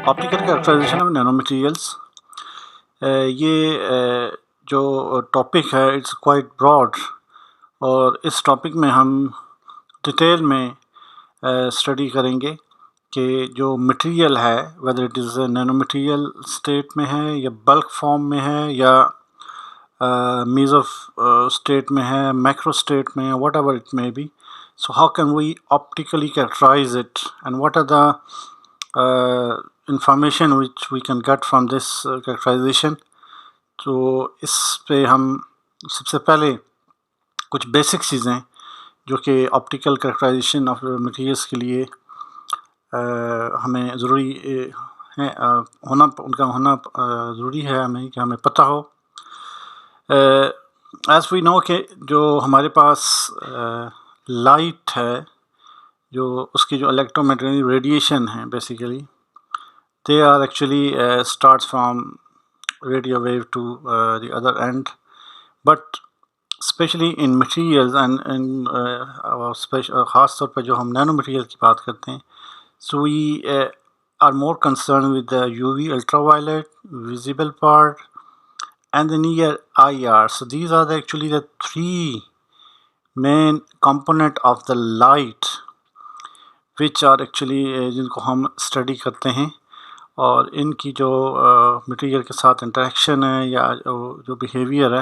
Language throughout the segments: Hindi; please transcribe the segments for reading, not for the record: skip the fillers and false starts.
Optical characterisation of nanomaterials. ये जो टॉपिक है इट्स क्वाइट ब्रॉड और इस टॉपिक में हम डिटेल में स्टडी करेंगे कि जो मटेरियल है whether it is nano material state में है या बल्क फॉर्म में है या मेजो स्टेट में है, मैक्रो स्टेट में है, what ever it may be. So how can we optically characterize it and what are the information which we can get from this characterization. तो इस पे हम सबसे पहले कुछ बेसिक चीज़ें जो कि ऑप्टिकल कैरेक्टराइजेशन ऑफ मटेरियल्स के लिए हमें ज़रूरी है उनका होना ज़रूरी है हमें कि हमें पता हो. एज़ वी नो कि जो हमारे पास लाइट है, जो उसकी जो इलेक्ट्रोमैग्नेटिक रेडिएशन है basically they are actually starts from radio wave to the other end, but especially in materials and in ख़ास तौर पर जो हम नैनो मटेरियल की बात करते हैं, so we are more concerned with the UV ultraviolet, visible part and the near IR. So these are actually the three main component of the light which are actually जिनको हम स्टडी करते हैं और इनकी जो मटेरियल के साथ इंटरेक्शन है या जो बिहेवियर है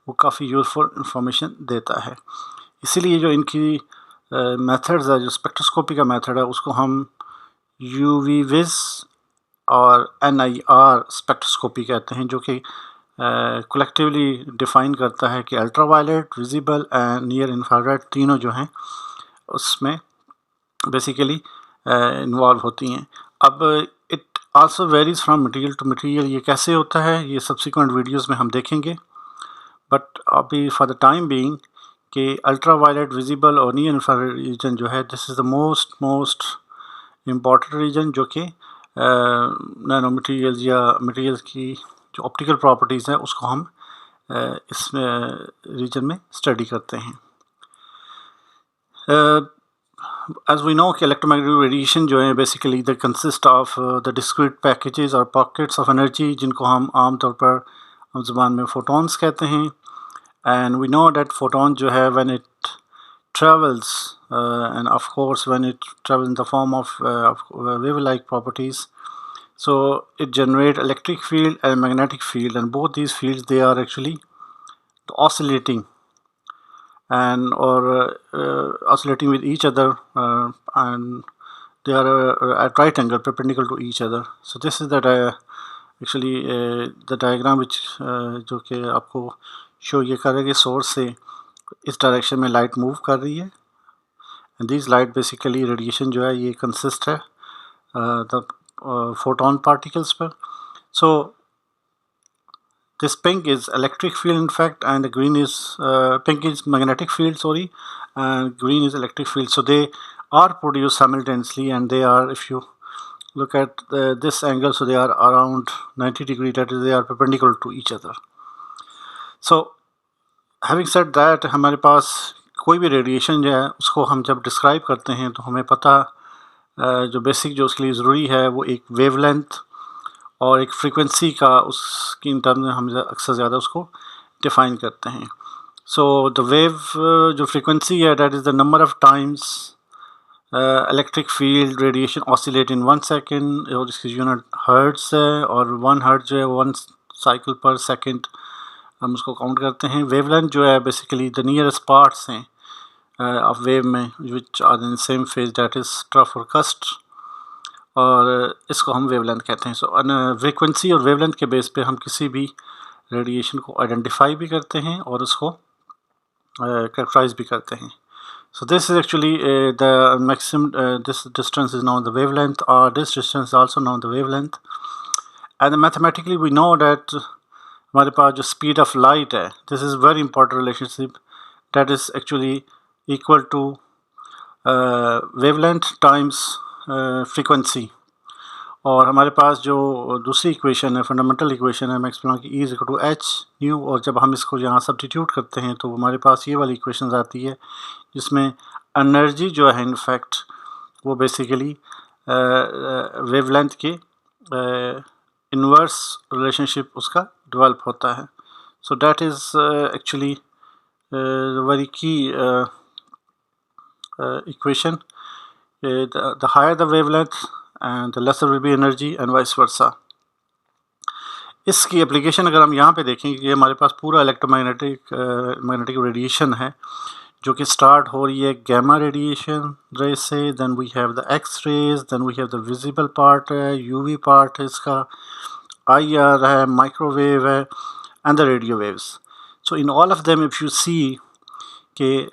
वो काफ़ी यूज़फुल इंफॉर्मेशन देता है. इसीलिए जो इनकी मेथड्स है, जो स्पेक्ट्रोस्कोपी का मेथड है, उसको हम यूवी विज और NIR स्पेक्ट्रोस्कोपी कहते हैं, जो कि कलेक्टिवली डिफ़ाइन करता है कि ultraviolet, visible and near infrared तीनों जो हैं उसमें बेसिकली इन्वॉल्व होती हैं. अब it also varies from material to material. ये कैसे होता है ये सब्सिक्वेंट वीडियोस में हम देखेंगे, बट अभी फॉर द टाइम बीइंग कि अल्ट्रावायलेट, विजिबल और नियर इंफ्रारेड रीजन जो है this is the most important region जो कि नैनो मटेरियल्स या मटेरियल्स की जो ऑप्टिकल प्रॉपर्टीज़ हैं उसको हम इस रीजन में स्टडी करते हैं. As we know कि electromagnetic radiation जो है basically they consist of the discrete packages or pockets of energy जिनको हम आम तौर पर हम ज़बान में photons कहते हैं. And we know that photon जो है when it travels and of course when it travels in the form of wave-like properties, so it generates electric field and magnetic field, and both these fields they are actually oscillating and or oscillating with each other and they are at right angle perpendicular to each other. So this is that actually the diagram which जो कि आपको शो ये कर रहा है कि सोर्स से इस डायरेक्शन में लाइट मूव कर रही है and these light basically radiation जो है ये कंसिस्ट है the photon particles पर. So this pink is electric field in fact, and the green is pink is magnetic field, sorry, and green is electric field. So they are produced simultaneously and they are, if you look at this angle, so they are around 90 degree, that is they are perpendicular to each other. So having said that, हमारे पास कोई भी रेडिएशन जो है उसको हम जब डिस्क्राइब करते हैं तो हमें पता जो बेसिक जो उसके लिए ज़रूरी है वो एक वेवलेंथ और एक फ्रीक्वेंसी का उसकी इन टर्म में हम अक्सर ज़्यादा उसको डिफ़ाइन करते हैं. सो द वेव जो फ्रीक्वेंसी है that is the number of times electric field radiation oscillate in 1 second, और इसकी यूनिट हर्ट्ज़ है और 1 हर्ट्ज़ जो है 1 साइकिल पर सेकेंड हम उसको काउंट करते हैं. वेवलेंथ जो है बेसिकली द नियरेस्ट पार्ट्स हैं ऑफ वेव में which are in same phase, that is trough और कस्ट, और इसको हम वेवलेंथ कहते हैं. सो फ्रीक्वेंसी और वेवलेंथ के बेस पे हम किसी भी रेडिएशन को आइडेंटिफाई भी करते हैं और उसको कैरेक्टराइज भी करते हैं. So this is actually the maximum this distance is known the wavelength और this distance also known the wavelength. And mathematically we know that हमारे पास जो स्पीड ऑफ लाइट है this is very important relationship, that is actually equal to wavelength times frequency. और हमारे पास जो दूसरी इक्वेशन है, फंडामेंटल इक्वेशन है, मैक्स प्लैंक की E equal to H nu, और जब हम इसको यहाँ सब्स्टिट्यूट करते हैं तो हमारे पास ये वाली इक्वेशन आती है जिसमें एनर्जी जो है इनफैक्ट वो बेसिकली वेवलेंथ के इन्वर्स रिलेशनशिप उसका डेवलप होता है. So that is actually very की equation. The higher the wavelength and the lesser will be energy and vice versa. इसकी एप्लीकेशन अगर हम यहाँ पे देखेंगे कि हमारे पास पूरा मैग्नेटिक रेडिएशन है जो कि स्टार्ट हो रही है गैमा रेडिएशन रे से, then we have the X rays, then we have the visible part है, यूवी पार्ट है इसका, आईआर है, माइक्रोवेव है and the radio waves. So in all of them if you see कि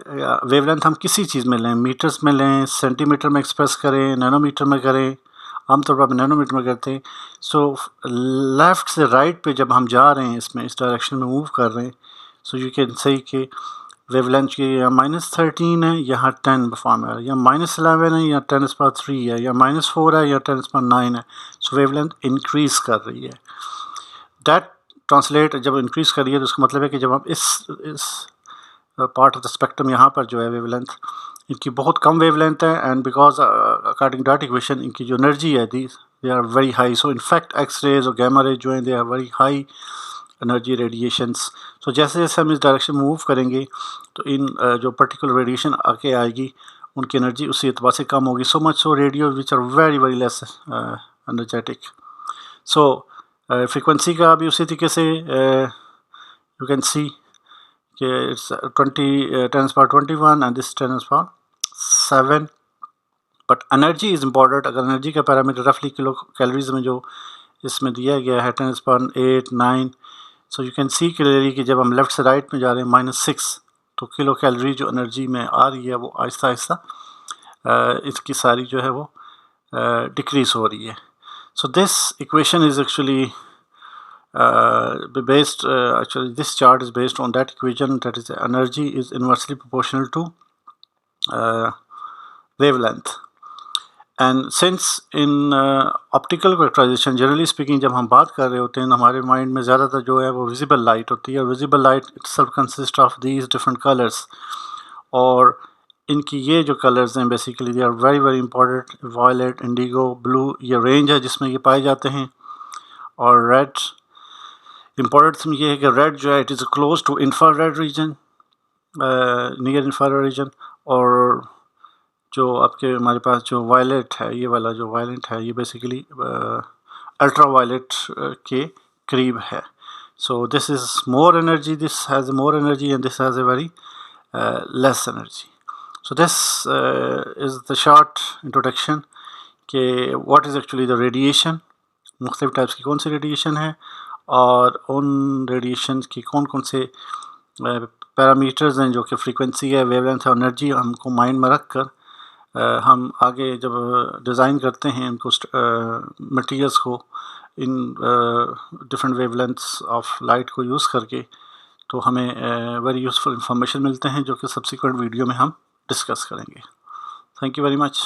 वेवलेंथ हम किसी चीज़ में लें, मीटर्स में लें, सेंटीमीटर में एक्सप्रेस करें, नैनोमीटर में करें, आमतौर पर नैनोमीटर में करते हैं. सो लेफ़्ट से राइट पे जब हम जा रहे हैं इसमें इस डायरेक्शन में मूव कर रहे हैं, सो यू कैन से कि वेवलेंथ की या -13 है, यहाँ 10 फॉर्म है, या -11 है, या 10⁻³ है, या -4 है, या 10⁻9 है. सो वेवलेंथ इंक्रीज़ कर रही है. दैट ट्रांसलेट जब इंक्रीज़ कर रही है तो उसका मतलब है कि जब हम इस पार्ट ऑफ द स्पेक्ट्रम यहाँ पर जो है वेवलेंथ इनकी बहुत कम वेवलेंथ है, and because according to that equation इनकी जो एनर्जी है they are very high. So in fact X rays और गैमा रेज जो हैं they are very high energy radiations. So जैसे जैसे हम इस डायरेक्शन में मूव करेंगे तो इन जो पर्टिकुलर रेडिएशन आके आएगी उनकी एनर्जी उसी एतबार से कम होगी. So much so radio which are very very less energetic. So frequency का भी उसी तरीके से यू कैन सी कि it's 10⁻21 and this 10⁻7. But energy is important. अगर एनर्जी का पैरामीटर रफली किलो कैलोरीज में जो इसमें दिया गया है 10⁸8 9. So you can see clearly कि जब हम लेफ़्ट से राइट में जा रहे हैं -6 तो किलो कैलोरी जो एनर्जी में आ रही है वो आहिस्ता आहिस्ता इसकी सारी जो है वो डिक्रीज़ हो रही है. So this equation is actually actually this chart is based on that equation, that is energy is inversely proportional to wavelength. And since in optical characterization generally speaking जब हम बात कर रहे होते हैं हमारे माइंड में ज़्यादातर जो है वो विजिबल लाइट होती है, और visible light itself consists of these different colors. और इनकी ये जो कलर्स हैं basically they are very very important. Violet, indigo, blue, ये रेंज है जिसमें ये पाए जाते हैं. और रेड इम्पॉर्टेंट थिंग ये है कि रेड जो है it is close to infrared region, near infrared region. और जो आपके हमारे पास जो वायलेट है, ये वाला जो वायलेट है ये बेसिकली अल्ट्रा वायलेट के करीब है. So this is more energy, this has more energy and this has a very less energy. So this is the short introduction कि what is actually the radiation, मुख्तलिफ टाइप्स की कौन सी रेडिएशन है, और उन रेडिएशन की कौन कौन से पैरामीटर्स हैं जो कि फ्रीक्वेंसी है, वेवलेंथ है और एनर्जी हमको माइंड में रख कर हम आगे जब डिज़ाइन करते हैं उनको मटेरियल्स को in different wavelengths of light को यूज़ करके, तो हमें वेरी यूज़फुल इंफॉर्मेशन मिलते हैं जो कि सब्सिक्वेंट वीडियो में हम डिस्कस करेंगे. Thank you very much.